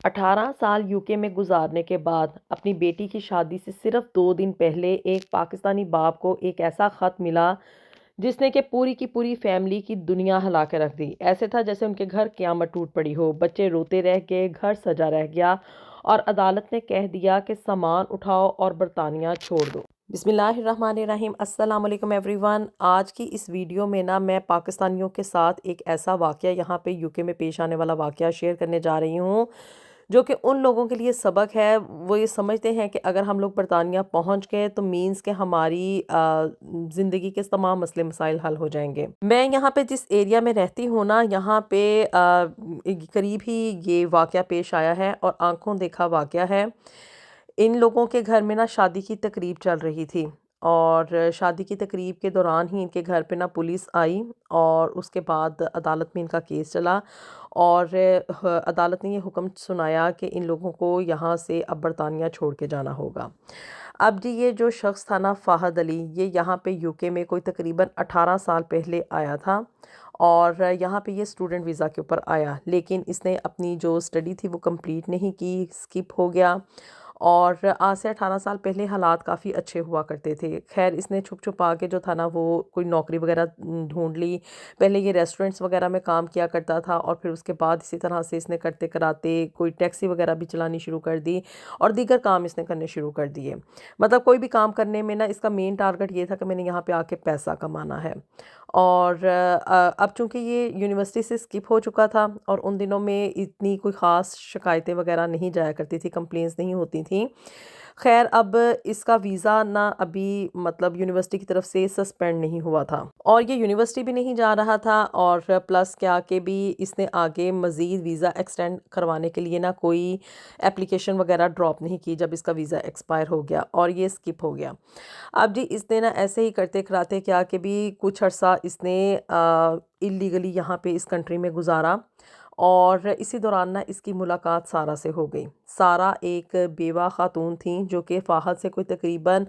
18 سال یوکے میں گزارنے کے بعد اپنی بیٹی کی شادی سے صرف 2 دن پہلے ایک پاکستانی باپ کو ایک ایسا خط ملا جس نے کہ پوری کی پوری فیملی کی دنیا ہلا کے رکھ دی۔ ایسے تھا جیسے ان کے گھر قیامت ٹوٹ پڑی ہو، بچے روتے رہ گئے، گھر سجا رہ گیا اور عدالت نے کہہ دیا کہ سامان اٹھاؤ اور برطانیہ چھوڑ دو۔ بسم اللہ الرحمن الرحیم۔ السلام علیکم ایوری ون۔ آج کی اس ویڈیو میں میں پاکستانیوں کے ساتھ ایک ایسا واقعہ یہاں پہ یوکے میں پیش آنے والا واقعہ شیئر کرنے جا رہی ہوں جو کہ ان لوگوں کے لیے سبق ہے۔ وہ یہ سمجھتے ہیں کہ اگر ہم لوگ برطانیہ پہنچ گئے تو مینز کہ ہماری زندگی کے تمام مسئلے مسائل حل ہو جائیں گے۔ میں یہاں پہ جس ایریا میں رہتی ہوں نا، یہاں پہ قریب ہی یہ واقعہ پیش آیا ہے اور آنکھوں دیکھا واقعہ ہے۔ ان لوگوں کے گھر میں شادی کی تقریب چل رہی تھی اور شادی کی تقریب کے دوران ہی ان کے گھر پہ پولیس آئی اور اس کے بعد عدالت میں ان کا کیس چلا اور عدالت نے یہ حکم سنایا کہ ان لوگوں کو یہاں سے اب برطانیہ چھوڑ کے جانا ہوگا۔ اب جی یہ جو شخص تھا نا، فہد علی، یہ یہاں پہ یوکے میں کوئی تقریباً 18 سال پہلے آیا تھا اور یہاں پہ یہ اسٹوڈنٹ ویزا کے اوپر آیا، لیکن اس نے اپنی جو اسٹڈی تھی وہ کمپلیٹ نہیں کی، اسکپ ہو گیا۔ اور آج سے 18 سال پہلے حالات کافی اچھے ہوا کرتے تھے۔ خیر اس نے چھپ چھپا کے جو تھا نا وہ کوئی نوکری وغیرہ ڈھونڈ لی۔ پہلے یہ ریسٹورنٹس وغیرہ میں کام کیا کرتا تھا اور پھر اس کے بعد اسی طرح سے اس نے کرتے کراتے کوئی ٹیکسی وغیرہ بھی چلانی شروع کر دی اور دیگر کام اس نے کرنے شروع کر دیے۔ مطلب کوئی بھی کام کرنے میں اس کا مین ٹارگٹ یہ تھا کہ میں نے یہاں پہ آ کے پیسہ کمانا ہے۔ اور اب چونکہ یہ یونیورسٹی سے اسکپ ہو چکا تھا اور ان دنوں میں اتنی کوئی خاص شکایتیں وغیرہ نہیں جایا کرتی تھی، کمپلینس نہیں ہوتی تھیں۔ خیر اب اس کا ویزا ابھی مطلب یونیورسٹی کی طرف سے سسپینڈ نہیں ہوا تھا اور یہ یونیورسٹی بھی نہیں جا رہا تھا اور پلس کیا کہ بھی اس نے آگے مزید ویزا ایکسٹینڈ کروانے کے لیے کوئی اپلیکیشن وغیرہ ڈراپ نہیں کی جب اس کا ویزا ایکسپائر ہو گیا اور یہ اسکپ ہو گیا۔ اب جی اس نے ایسے ہی کرتے کراتے کیا کہ بھی کچھ عرصہ اس نے اللیگلی یہاں پہ اس کنٹری میں گزارا اور اسی دوران اس کی ملاقات سارا سے ہو گئی۔ سارا ایک بیوہ خاتون تھیں جو کہ فہد سے کوئی تقریباً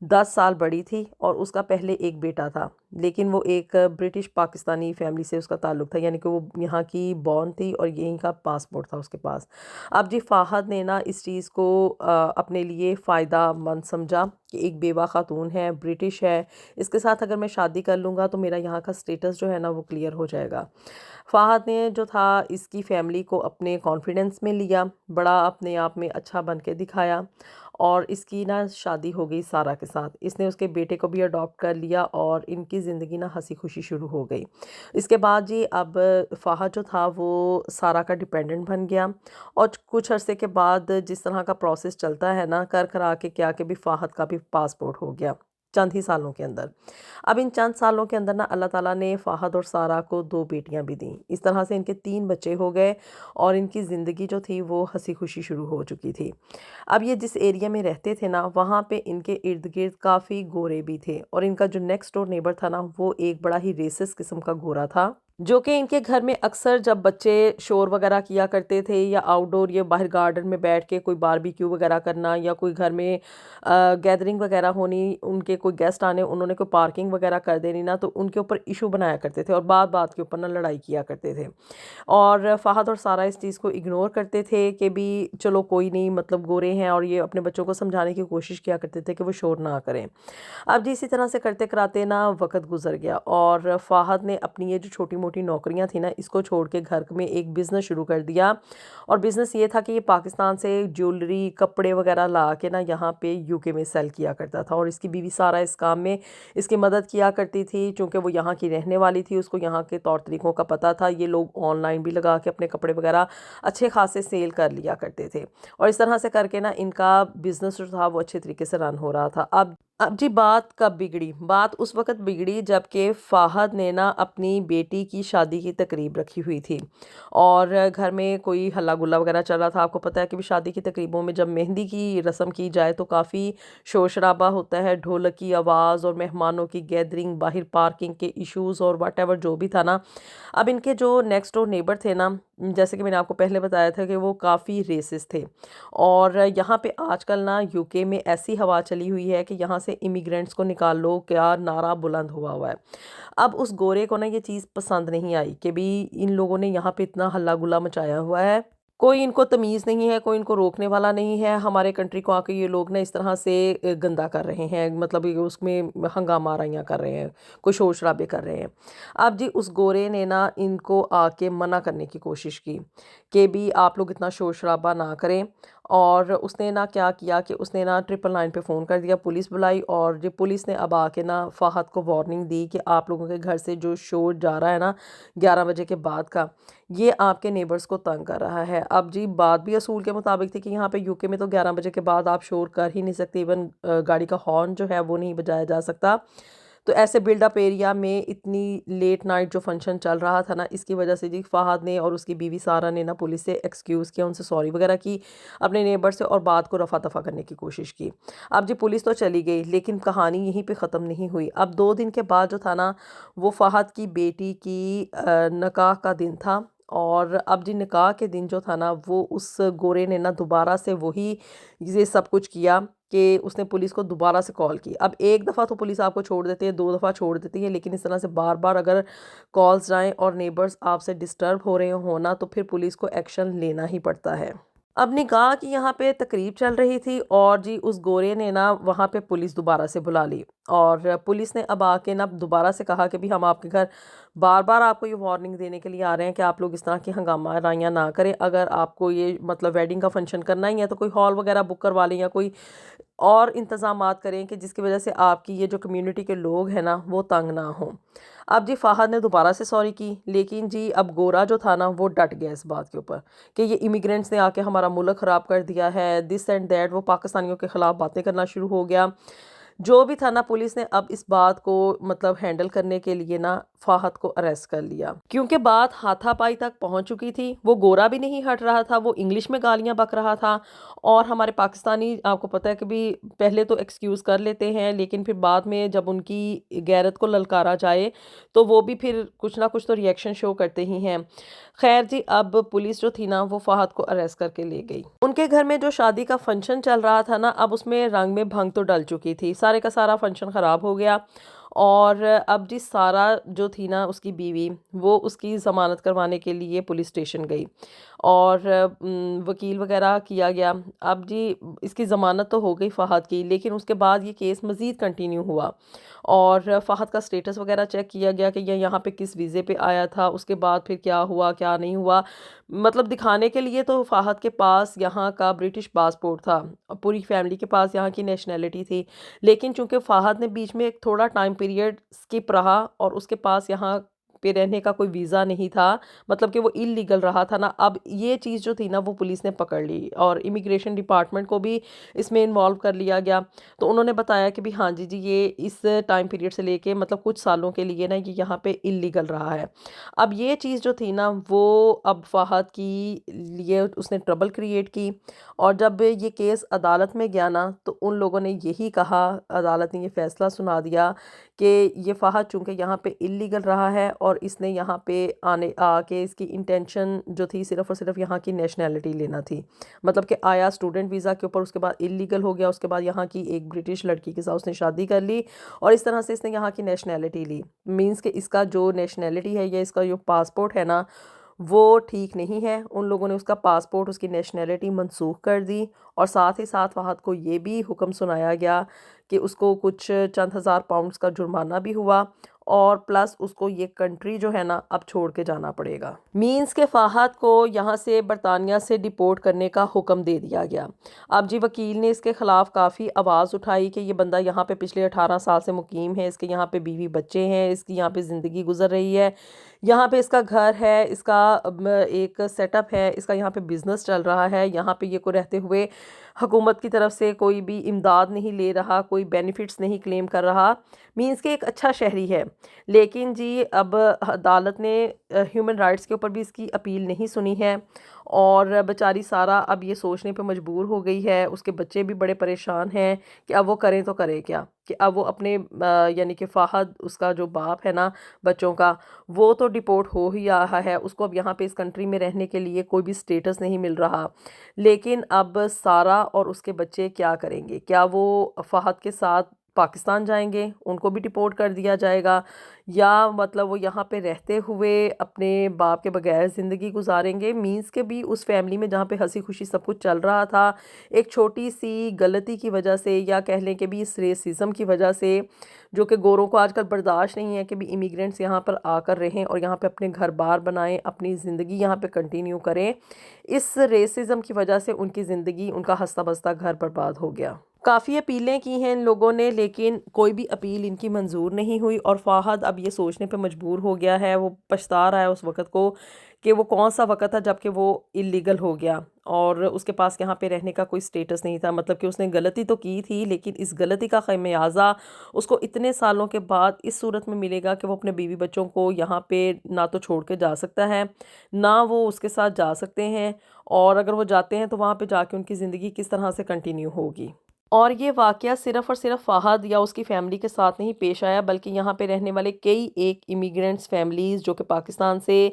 10 سال بڑی تھی اور اس کا پہلے ایک بیٹا تھا، لیکن وہ ایک برٹش پاکستانی فیملی سے اس کا تعلق تھا، یعنی کہ وہ یہاں کی بورن تھی اور یہیں کا پاسپورٹ تھا اس کے پاس۔ اب جی فہد نے اس چیز کو اپنے لیے فائدہ مند سمجھا کہ ایک بیوہ خاتون ہے، برٹش ہے، اس کے ساتھ اگر میں شادی کر لوں گا تو میرا یہاں کا سٹیٹس جو ہے وہ کلیئر ہو جائے گا۔ فہد نے جو تھا اس کی فیملی کو اپنے کانفیڈنس میں لیا، بڑا اپنے آپ میں اچھا بن کے دکھایا اور اس کی شادی ہو گئی سارا کے ساتھ۔ اس نے اس کے بیٹے کو بھی اڈاپٹ کر لیا اور ان کی زندگی ہنسی خوشی شروع ہو گئی۔ اس کے بعد جی اب فہد جو تھا وہ سارا کا ڈیپینڈنٹ بن گیا اور کچھ عرصے کے بعد جس طرح کا پروسیس چلتا ہے کر کرا کے کیا کہ بھی فہد کا بھی پاسپورٹ ہو گیا چند ہی سالوں کے اندر۔ اب ان چند سالوں کے اندر اللہ تعالیٰ نے فہد اور سارا کو 2 بیٹیاں بھی دیں۔ اس طرح سے ان کے 3 بچے ہو گئے اور ان کی زندگی جو تھی وہ ہنسی خوشی شروع ہو چکی تھی۔ اب یہ جس ایریا میں رہتے تھے وہاں پہ ان کے ارد گرد کافی گورے بھی تھے اور ان کا جو نیکسٹ ڈور نیبر تھا وہ ایک بڑا ہی ریسس قسم کا گورا تھا جو کہ ان کے گھر میں اکثر جب بچے شور وغیرہ کیا کرتے تھے یا آؤٹ ڈور یا باہر گارڈن میں بیٹھ کے کوئی باربیکیو وغیرہ کرنا یا کوئی گھر میں گیدرنگ وغیرہ ہونی، ان کے کوئی گیسٹ آنے، انہوں نے کوئی پارکنگ وغیرہ کر دینی تو ان کے اوپر ایشو بنایا کرتے تھے اور بات بات کے اوپر لڑائی کیا کرتے تھے۔ اور فہد اور سارا اس چیز کو اگنور کرتے تھے کہ بھی چلو کوئی نہیں، مطلب گورے ہیں، اور یہ اپنے بچوں کو سمجھانے کی کوشش کیا کرتے تھے کہ وہ شور نہ کریں۔ اب جی اسی طرح سے کرتے کراتے وقت گزر گیا اور فہد نے اپنی یہ جو چھوٹی موٹی نوکریاں تھیں اس کو چھوڑ کے گھر میں ایک بزنس شروع کر دیا اور بزنس یہ تھا کہ یہ پاکستان سے جیولری کپڑے وغیرہ لا کے یہاں پہ یوکے میں سیل کیا کرتا تھا اور اس کی بیوی سارا اس کام میں اس کی مدد کیا کرتی تھی، چونکہ وہ یہاں کی رہنے والی تھی، اس کو یہاں کے طور طریقوں کا پتہ تھا۔ یہ لوگ آن لائن بھی لگا کے اپنے کپڑے وغیرہ اچھے خاصے سیل کر لیا کرتے تھے اور اس طرح سے کر کے ان کا بزنس جو تھا وہ اچھے طریقے سے رن ہو رہا تھا۔ اب جی بات کب بگڑی؟ بات اس وقت بگڑی جب کہ فہد نے اپنی بیٹی کی شادی کی تقریب رکھی ہوئی تھی اور گھر میں کوئی ہلا گلا وغیرہ چل رہا تھا۔ آپ کو پتہ ہے کہ شادی کی تقریبوں میں جب مہندی کی رسم کی جائے تو کافی شور شرابہ ہوتا ہے، ڈھولک کی آواز اور مہمانوں کی گیدرنگ، باہر پارکنگ کے ایشوز اور واٹ ایور جو بھی تھا اب ان کے جو نیکسٹ ڈور نیبر تھے جیسے کہ میں نے آپ کو پہلے بتایا تھا کہ وہ کافی ریسس تھے اور یہاں پہ آج کل یوکے میں ایسی ہوا چلی ہوئی ہے کہ یہاں سے امیگرینٹس کو نکال لو کیا نعرہ بلند ہوا ہے۔ اب اس گورے کو یہ چیز پسند نہیں آئی کہ بھی ان لوگوں نے یہاں پہ اتنا ہلا گلا مچایا ہوا ہے کوئی ان کو تمیز نہیں ہے، کوئی ان کو روکنے والا نہیں ہے۔ ہمارے کنٹری کو آ کے یہ لوگ نا اس طرح سے گندا کر رہے ہیں، مطلب یہ اس میں ہنگامہ آرائیاں کر رہے ہیں، کوئی شور شرابے کر رہے ہیں۔ اب جی اس گورے نے نا ان کو آ کے منع کرنے کی کوشش کی کہ بھی آپ لوگ اتنا شور شرابہ نہ کریں، اور اس نے نا کیا کیا کہ اس نے نا 999 پہ فون کر دیا، پولیس بلائی، اور جو پولیس نے اب آ کے نا فہد کو وارننگ دی کہ آپ لوگوں کے گھر سے جو شور جا رہا ہے نا 11 بجے کے بعد کا، یہ آپ کے نیبرز کو تنگ کر رہا ہے۔ اب جی بات بھی اصول کے مطابق تھی کہ یہاں پہ UK میں تو 11 بجے کے بعد آپ شور کر ہی نہیں سکتے، ایون گاڑی کا ہارن جو ہے وہ نہیں بجایا جا سکتا۔ تو ایسے بلڈ اپ ایریا میں اتنی لیٹ نائٹ جو فنکشن چل رہا تھا نا، اس کی وجہ سے جی فہد نے اور اس کی بیوی سارہ نے نا پولیس سے ایکسکیوز کیا، ان سے سوری وغیرہ کی اپنے نیبر سے، اور بات کو رفع دفع کرنے کی کوشش کی۔ اب جی پولیس تو چلی گئی، لیکن کہانی یہیں پہ ختم نہیں ہوئی۔ اب 2 دن کے بعد جو تھا نا، وہ فہد کی بیٹی کی نکاح کا دن تھا، اور اب جی نکاح کے دن جو تھا نا، وہ اس گورے نے نا دوبارہ سے وہی یہ سب کچھ کیا کہ اس نے پولیس کو دوبارہ سے کال کی۔ اب ایک دفعہ تو پولیس آپ کو چھوڑ دیتی ہے، 2 دفعہ چھوڑ دیتی ہے، لیکن اس طرح سے بار بار اگر کالز جائیں اور نیبرز آپ سے ڈسٹرب ہو رہے ہوں نا، تو پھر پولیس کو ایکشن لینا ہی پڑتا ہے۔ اب نکاح کی یہاں پہ تقریب چل رہی تھی، اور جی اس گورے نے نا وہاں پہ پولیس دوبارہ سے بلا لی، اور پولیس نے اب آ کے نا دوبارہ سے کہا کہ بھی ہم آپ کے گھر بار بار آپ کو یہ وارننگ دینے کے لیے آ رہے ہیں کہ آپ لوگ اس طرح کی ہنگامہ آرائیاں نہ کریں۔ اگر آپ کو یہ مطلب ویڈنگ کا فنکشن کرنا ہی ہے تو کوئی ہال وغیرہ بک کروا لیں، یا کوئی اور انتظامات کریں کہ جس کی وجہ سے آپ کی یہ جو کمیونٹی کے لوگ ہیں نا وہ تنگ نہ ہوں۔ اب جی فہد نے دوبارہ سے سوری کی، لیکن جی اب گورا جو تھا نا وہ ڈٹ گیا اس بات کے اوپر کہ یہ امیگرینٹس نے آ کے ہمارا ملک خراب کر دیا ہے، دس اینڈ دیٹ، وہ پاکستانیوں کے خلاف باتیں کرنا شروع ہو گیا۔ جو بھی تھا نا، پولیس نے اب اس بات کو مطلب ہینڈل کرنے کے لیے نا فہد کو اریسٹ کر لیا، کیونکہ بات ہاتھا پائی تک پہنچ چکی تھی۔ وہ گورا بھی نہیں ہٹ رہا تھا، وہ انگلش میں گالیاں بک رہا تھا، اور ہمارے پاکستانی آپ کو پتہ ہے کہ بھی پہلے تو ایکسکیوز کر لیتے ہیں، لیکن پھر بعد میں جب ان کی غیرت کو للکارا جائے تو وہ بھی پھر کچھ نہ کچھ تو ریئیکشن شو کرتے ہی ہیں۔ خیر جی، اب پولیس جو تھی نا وہ فہد کو اریسٹ کر کے لے گئی۔ ان کے گھر میں جو شادی کا فنکشن چل رہا تھا نا، اب اس میں رنگ میں بھنگ تو ڈل چکی تھی، سارے کا سارا فنکشن خراب ہو گیا۔ اور اب جی سارہ جو تھی نا اس کی بیوی، وہ اس کی ضمانت کروانے کے لیے پولیس اسٹیشن گئی، اور وکیل وغیرہ کیا گیا۔ اب جی اس کی ضمانت تو ہو گئی فہد کی، لیکن اس کے بعد یہ کیس مزید کنٹینیو ہوا، اور فہد کا سٹیٹس وغیرہ چیک کیا گیا کہ یہ یہاں پہ کس ویزے پہ آیا تھا، اس کے بعد پھر کیا ہوا کیا نہیں ہوا۔ مطلب دکھانے کے لیے تو فہد کے پاس یہاں کا برٹش پاسپورٹ تھا، پوری فیملی کے پاس یہاں کی نیشنلٹی تھی، لیکن چونکہ فہد نے بیچ میں ایک تھوڑا ٹائم پیریڈ سکپ رہا، اور اس کے پاس یہاں پہ رہنے کا کوئی ویزا نہیں تھا، مطلب کہ وہ انلیگل رہا تھا نا۔ اب یہ چیز جو تھی نا وہ پولیس نے پکڑ لی، اور امیگریشن ڈپارٹمنٹ کو بھی اس میں انوالو کر لیا گیا۔ تو انہوں نے بتایا کہ بھی ہاں جی یہ اس ٹائم پیریڈ سے لے کے مطلب کچھ سالوں کے لیے نا یہ یہاں پہ انلیگل رہا ہے۔ اب یہ چیز جو تھی نا وہ اب فہد کی لیے اس نے ٹربل کریٹ کی، اور جب یہ کیس عدالت میں گیا نا تو ان لوگوں نے یہی کہا، عدالت نے یہ فیصلہ سنا دیا کہ یہ فہد چونکہ یہاں پہ انلیگل رہا ہے، اور اس نے یہاں پہ آ کے اس کی انٹینشن جو تھی صرف اور صرف یہاں کی نیشنلٹی لینا تھی، مطلب کہ آیا اسٹوڈنٹ ویزا کے اوپر، اس کے بعد انلیگل ہو گیا، اس کے بعد یہاں کی ایک برٹش لڑکی کے ساتھ اس نے شادی کر لی، اور اس طرح سے اس نے یہاں کی نیشنلٹی لی۔ مینس کہ اس کا جو نیشنلٹی ہے یا اس کا جو پاسپورٹ ہے نا وہ ٹھیک نہیں ہے۔ ان لوگوں نے اس کا پاسپورٹ، اس کی نیشنلٹی منسوخ کر دی، اور ساتھ ہی ساتھ فہد کو یہ بھی حکم سنایا گیا کہ اس کو کچھ چند ہزار پاؤنڈز کا جرمانہ بھی ہوا، اور پلس اس کو یہ کنٹری جو ہے نا اب چھوڑ کے جانا پڑے گا۔ مینس کہ فہد کو یہاں سے برطانیہ سے ڈیپورٹ کرنے کا حکم دے دیا گیا۔ اب جی وکیل نے اس کے خلاف کافی آواز اٹھائی کہ یہ بندہ یہاں پہ پچھلے 18 سال سے مقیم ہے، اس کے یہاں پہ بیوی بچے ہیں، اس کی یہاں پہ زندگی گزر رہی ہے، یہاں پہ اس کا گھر ہے، اس کا ایک سیٹ اپ ہے، اس کا یہاں پہ بزنس چل رہا ہے، یہاں پہ یہ کو رہتے ہوئے حکومت کی طرف سے کوئی بھی امداد نہیں لے رہا، کوئی بینیفٹس نہیں کلیم کر رہا، مینس کہ ایک اچھا شہری ہے۔ لیکن جی اب عدالت نے ہیومن رائٹس کے اوپر بھی اس کی اپیل نہیں سنی ہے، اور بیچاری سارہ اب یہ سوچنے پہ مجبور ہو گئی ہے، اس کے بچے بھی بڑے پریشان ہیں کہ اب وہ کریں تو کرے کیا، کہ اب وہ اپنے یعنی کہ فہد اس کا جو باپ ہے نا بچوں کا، وہ تو ڈیپورٹ ہو ہی رہا ہے، اس کو اب یہاں پہ اس کنٹری میں رہنے کے لیے کوئی بھی سٹیٹس نہیں مل رہا، لیکن اب سارہ اور اس کے بچے کیا کریں گے؟ کیا وہ فہد کے ساتھ پاکستان جائیں گے ان کو بھی ڈپورٹ کر دیا جائے گا، یا مطلب وہ یہاں پہ رہتے ہوئے اپنے باپ کے بغیر زندگی گزاریں گے. مینس کہ بھی اس فیملی میں جہاں پہ ہنسی خوشی سب کچھ چل رہا تھا، ایک چھوٹی سی غلطی کی وجہ سے، یا کہہ لیں کہ بھی اس ریسزم کی وجہ سے، جو کہ گوروں کو آج کل برداشت نہیں ہے کہ بھی امیگرینٹس یہاں پر آ کر رہیں اور یہاں پہ اپنے گھر بار بنائیں، اپنی زندگی یہاں پہ کنٹینیو کریں. اس ریسزم کی وجہ سے ان کی زندگی، ان کا ہنستا بستا گھر برباد ہو گیا. کافی اپیلیں کی ہیں ان لوگوں نے، لیکن کوئی بھی اپیل ان کی منظور نہیں ہوئی، اور فہد اب یہ سوچنے پہ مجبور ہو گیا ہے، وہ پچھتا رہا ہے اس وقت کو کہ وہ کون سا وقت تھا جب کہ وہ اللیگل ہو گیا اور اس کے پاس یہاں پہ رہنے کا کوئی سٹیٹس نہیں تھا. مطلب کہ اس نے غلطی تو کی تھی، لیکن اس غلطی کا خمیازہ اس کو اتنے سالوں کے بعد اس صورت میں ملے گا کہ وہ اپنے بیوی بچوں کو یہاں پہ نہ تو چھوڑ کے جا سکتا ہے، نہ وہ اس کے ساتھ جا سکتے ہیں، اور اگر وہ جاتے ہیں تو وہاں پہ جا کے ان کی زندگی کس طرح سے کنٹینیو ہوگی. اور یہ واقعہ صرف اور صرف فہد یا اس کی فیملی کے ساتھ نہیں پیش آیا، بلکہ یہاں پہ رہنے والے کئی ایک امیگرینٹس فیملیز جو کہ پاکستان سے،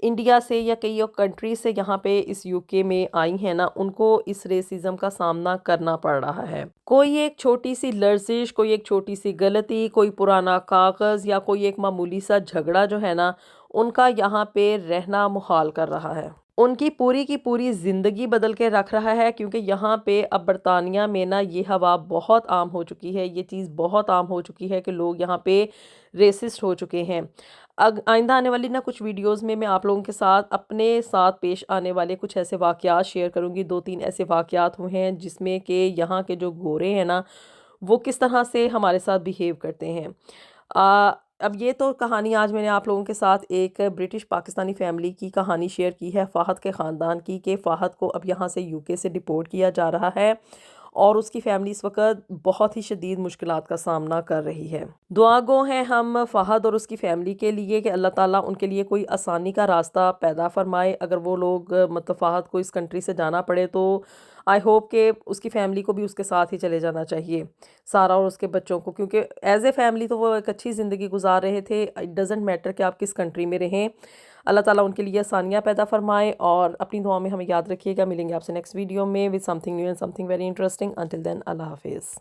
انڈیا سے، یا کئی اور کنٹریز سے یہاں پہ اس UK میں آئی ہیں نا، ان کو اس ریسزم کا سامنا کرنا پڑ رہا ہے. کوئی ایک چھوٹی سی لرزش، کوئی ایک چھوٹی سی غلطی، کوئی پرانا کاغذ، یا کوئی ایک معمولی سا جھگڑا جو ہے نا، ان کا یہاں پہ رہنا محال کر رہا ہے. ان کی پوری زندگی بدل کے رکھ رہا ہے، کیونکہ یہاں پہ اب برطانیہ میں نا یہ ہوا بہت عام ہو چکی ہے، یہ چیز بہت عام ہو چکی ہے کہ لوگ یہاں پہ ریسسٹ ہو چکے ہیں. آئندہ آنے والی نا کچھ ویڈیوز میں آپ لوگوں کے ساتھ اپنے ساتھ پیش آنے والے کچھ ایسے واقعات شیئر کروں گی. 2-3 ایسے واقعات ہوئے ہیں جس میں کہ یہاں کے جو گورے ہیں نا، وہ کس طرح سے ہمارے ساتھ بیہیو کرتے ہیں. اب یہ تو کہانی آج میں نے آپ لوگوں کے ساتھ ایک برٹش پاکستانی فیملی کی کہانی شیئر کی ہے، فہد کے خاندان کی، کہ فہد کو اب یہاں سے UK سے ڈپورٹ کیا جا رہا ہے اور اس کی فیملی اس وقت بہت ہی شدید مشکلات کا سامنا کر رہی ہے. دعا گو ہیں ہم فہد اور اس کی فیملی کے لیے کہ اللہ تعالیٰ ان کے لیے کوئی آسانی کا راستہ پیدا فرمائے. اگر وہ لوگ مطلب فہد کو اس کنٹری سے جانا پڑے تو آئی ہوپ کہ اس کی فیملی کو بھی اس کے ساتھ ہی چلے جانا چاہیے، سارا اور اس کے بچوں کو، کیونکہ ایز اے فیملی تو وہ ایک اچھی زندگی گزار رہے تھے. اٹ ڈزنٹ میٹر کہ آپ کس کنٹری میں رہیں، اللہ تعالیٰ ان کے لیے آسانیاں پیدا فرمائے. اور اپنی دعا میں ہمیں یاد رکھیے گا. ملیں گے آپ سے نیکسٹ ویڈیو میں with something new and something very interesting. Until then, اللہ حافظ.